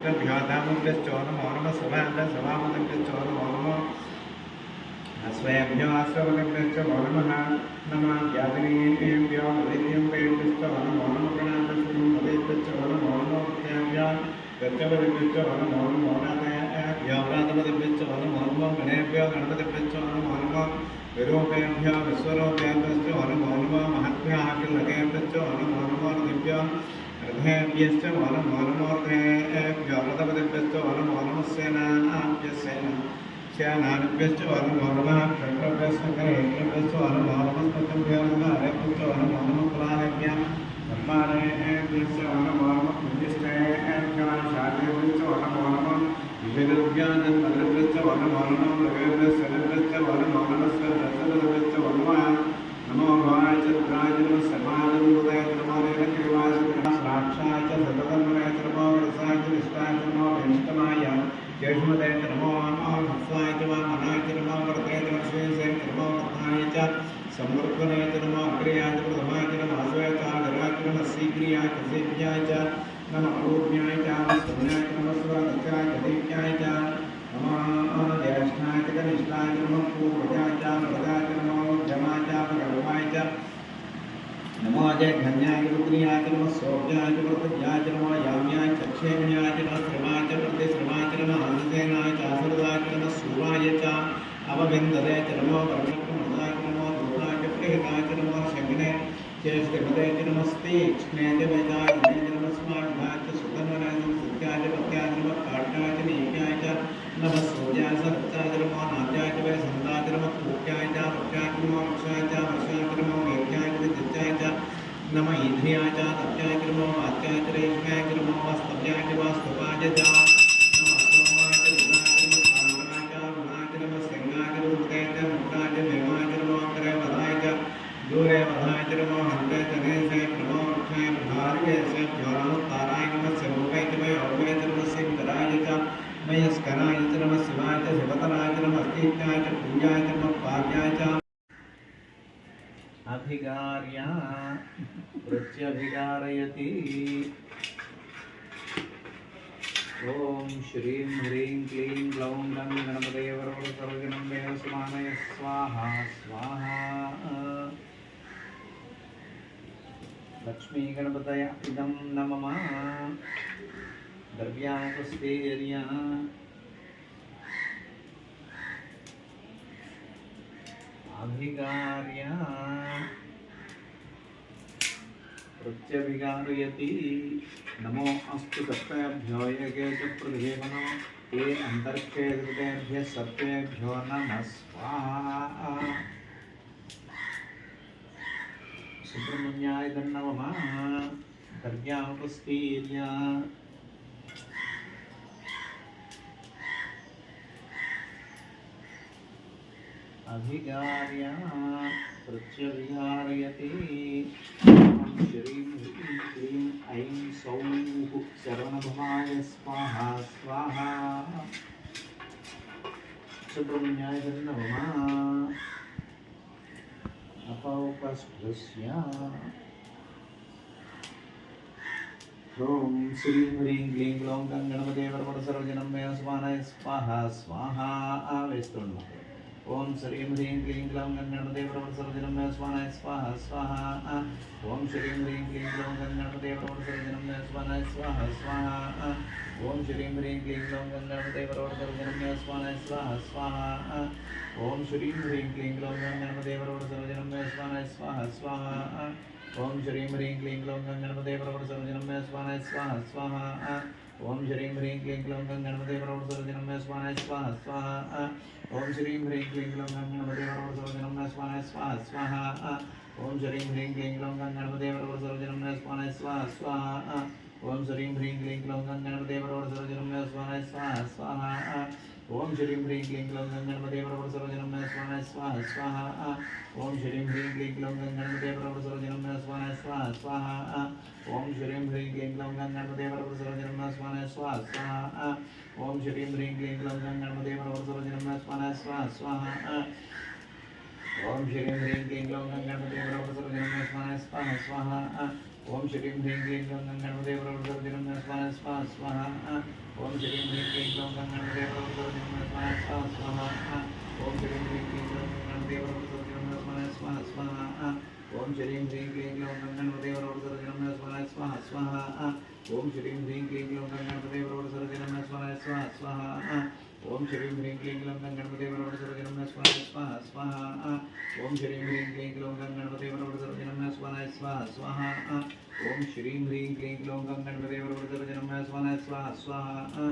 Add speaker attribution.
Speaker 1: भ्योदामुभ्यश्च नमो नमः सभामतभ्यश्च नमो नमः अस्वयभ्यो अस्वमतभ्यश्च नमः नमः ज्ञातिनेभ्यो नवेद्यम्भ्यश्च नमो नमः गणाभ्यश्च नमो नमः विद्याभ्यो गच्छपतिभ्यश्च नमो नमः नाथेभ्यो व्रातपतिभ्यश्च नमो नमः गणेभ्यो गणपतिभ्यश्च नमो नमः विरूपेभ्यो विश्वरूपेभ्यश्च नमो नमः महद्भ्यो अखिलकेभ्यश्च नमो नमः ऋतिभ्यो रथेभ्यश्च नमो नमः रथेभ्यो रथपतिभ्यश्च नमो नमः सेनाभ्यश्च नमो नमः शक्रभ्यश्च करेभ्यश्च नमो नमः स्पतिभ्यो नमः हरेभ्यश्च नमो नमः कुलालेभ्यः ब्रह्माणेभ्यश्च नमो नमः कुञ्जिष्ठेभ्यो शाखेभ्यश्च नमो नमः विवेदेभ्यो नमोभ्यश्च नमो नमः लवेभ्यश्च शनेभ्यश्च नमो नमः सरस्वतीभ्यश्च नमः नमो भवाय च रुद्राय च नमः सर्वाय च भूताय च नमो रेणुकेवाय च साक्षाय च सततन्मनाय च नमो रसाय च निष्ठाय च नमो वेष्टमाय केशवते च नमो हंसाय च वामनाय च नमो वरदे च वर्षेशे च नमो वर्धाय च संवर्धने च नमो अग्रयाय च प्रथमाय च नमः आश्वयाय च आदराय च नमः शीघ्रियाय च सेव्याय च नमः अरूप्याय च स्तन्याय च नमः स्वरदक्षाय च दीप्याय च नमः ज्येष्ठाय च कनिष्ठाय च नमः पूर्वजाय च नवजाय च नमो जमाय च भगवाय च नमो अजय घन्याय च रुद्रियाय च नमः सौभ्याय च प्रतज्ञाय च नमः याम्याय च क्षेम्याय च नमः श्रमाय च प्रतिश्रमाय च नमः हंसेनाय च आसुरदाय च नमः सूराय च अवविन्दते च नमो परमकृष्णमृताय च नमो दूताय च प्रेताय च नमो शग्ने च श्रीमते च नमस्ते क्ष्णे च वेदाय च नमः स्मार्णाय च सुतन्वनाय च सत्याय च पत्याय च नमः काट्याय च नीत्याय च नमः सूर्याय च रक्ताय च नमो नाट्याय च वैसन्ताय च नमः पूज्याय च रक्षाय च नमो रक्षाय च वर्षाय च नमो वेद्याय च विद्याय च नमः ईध्रियाय च तप्याय च नमो वाच्याय च रेष्म्याय च नमो वास्तव्याय च वास्तवाय च नमः सोमाय च रुद्राय च नमः पावनाय च रुणाय च नमः सिंहाय च रुद्राय च मुक्ताय च देवाय च नमो अग्रे वधाय च दूरे वधाय च नमो हन्ते च नेसे नमो वृक्षाय भार्गे च ज्वालाय ताराय नमः स्वरूपाय च वयोगाय च नमः सिंहराय च मयस्कराय च नमः शिवाय च शिवतराय च नमः अस्तित्याय च पूजाय च नमः पार्याय च अभिगार्या प्रत्यभिगारयति ओम श्रीं ह्रीं क्लीं ग्लौं गं गणपतये वरवरं सर्वजनं देवसमानय स्वाहा स्वाहा लक्ष्मी गणपतये इदं नमः द्रव्यापस्तेर्या अभिगार्या प्रत्यभिगारयति नमो अस्तु सत्तेभ्यो येके च प्रतिहेमनो ये अन्तर्क्षे कृतेभ्यः सत्तेभ्यो नमः स्वाहा सुब्रह्मण्याय नमः द्रव्यापस्तेर्या अभिगार्या प्रत्यभिगारयति श्रीं ह्रीं क्लीं ऐं सौः शरणभवाय स्वाहा स्वाहा सुब्रह्मण्याय नमः अपौपस्पृश्य ओम श्रीं ह्रीं क्लीं ग्लौं गं गणपतये वरवरं सर्वजनं मे स्वाहाय स्वाहा स्वाहा आवेस्तुण्ण ओम श्रीं ह्रीं क्लीं ग्लौं गं गणपतये वरवरं सर्वजनं मे स्वाहाय स्वाहा स्वाहा ओम श्रीं ह्रीं क्लीं ग्लौं गं गणपतये वरवरं सर्वजनं मे स्वाहाय स्वाहा स्वाहा ओम श्रीं ह्रीं क्लीं ग्लौं गं गणपतये वरवरं सर्वजनं मे स्वाहाय स्वाहा स्वाहा ओम श्रीं ह्रीं क्लीं ग्लौं गं गणपतये वरवरं सर्वजनं मे स्वाहाय स्वाहा स्वाहा ओम श्रीं ह्रीं क्लीं ग्लौं गं गणपतये वरवरं सर्वजनं मे स्वाहाय स्वाहा स्वाहा ओम श्रीं ह्रीं क्लीं ग्लौं गं गणपतये वरवरं सर्वजनं मे स्वाहाय स्वाहा स्वाहा ओम श्रीं ह्रीं क्लीं ग्लौं गं गणपतये वरवरं सर्वजनं मे स्वाहाय स्वाहा स्वाहा ओम श्रीं ह्रीं क्लीं ग्लौं गं गणपतये वरवरं सर्वजनं मे स्वाहाय स्वाहा स्वाहा ओम श्रीं ह्रीं क्लीं ग्लौं गं गणपतये वरवरं सर्वजनं मे स्वाहाय स्वाहा स्वाहा ओम श्रीं ह्रीं क्लीं ग्लौं गं गणपतये वरवरं सर्वजनं मे स्वाहाय स्वाहा स्वाहा ओम श्रीं ह्रीं क्लीं ग्लौं गं गणपतये वरवरं सर्वजनं मे स्वाहाय स्वाहा स्वाहा ओम श्रीं ह्रीं क्लीं ग्लौं गं गणपतये वरवरं सर्वजनं मे स्वाहाय स्वाहा स्वाहा ओम श्रीं ह्रीं क्लीं ग्लौं गं गणपतये वरवरं सर्वजनं मे स्वाहाय स्वाहा स्वाहा ओम श्रीं ह्रीं क्लीं ग्लौं गं गणपतये वरवरं सर्वजनं मे स्वाहाय स्वाहा स्वाहा स्वाहा ओम श्रीं ह्रीं क्लीं ग्लौं गणपते प्रवर्तकजनं स्वाहा स्वाहा स्वाहा ओम श्रीं ह्रीं क्लीं ग्लौं गणपते प्रवर्तकजनं स्वाहा स्वाहा स्वाहा ओम श्रीं ह्रीं क्लीं ग्लौं गणपते प्रवर्तकजनं स्वाहा स्वाहा स्वाहा ओम श्रीं ह्रीं क्लीं ग्लौं गणपते प्रवर्तकजनं स्वाहा स्वाहा स्वाहा ओम श्रीं ह्रीं क्लीं ग्लौं गणपते प्रवर्तकजनं स्वाहा स्वाहा स्वाहा ओम श्रीं ह्रीं क्लीं ग्लौं गणपते प्रवर्तकजनं स्वाहा स्वाहा स्वाहा ओम श्रीं ह्रीं क्लीं ग्लौं गणपते प्रवर्तकजनं स्वाहा स्वाहा स्वाहा ओम श्रीं ह्रीं क्लीं ग्लौं गणपते प्रवर्तकजनं स्वाहा स्वाहा स्वाहा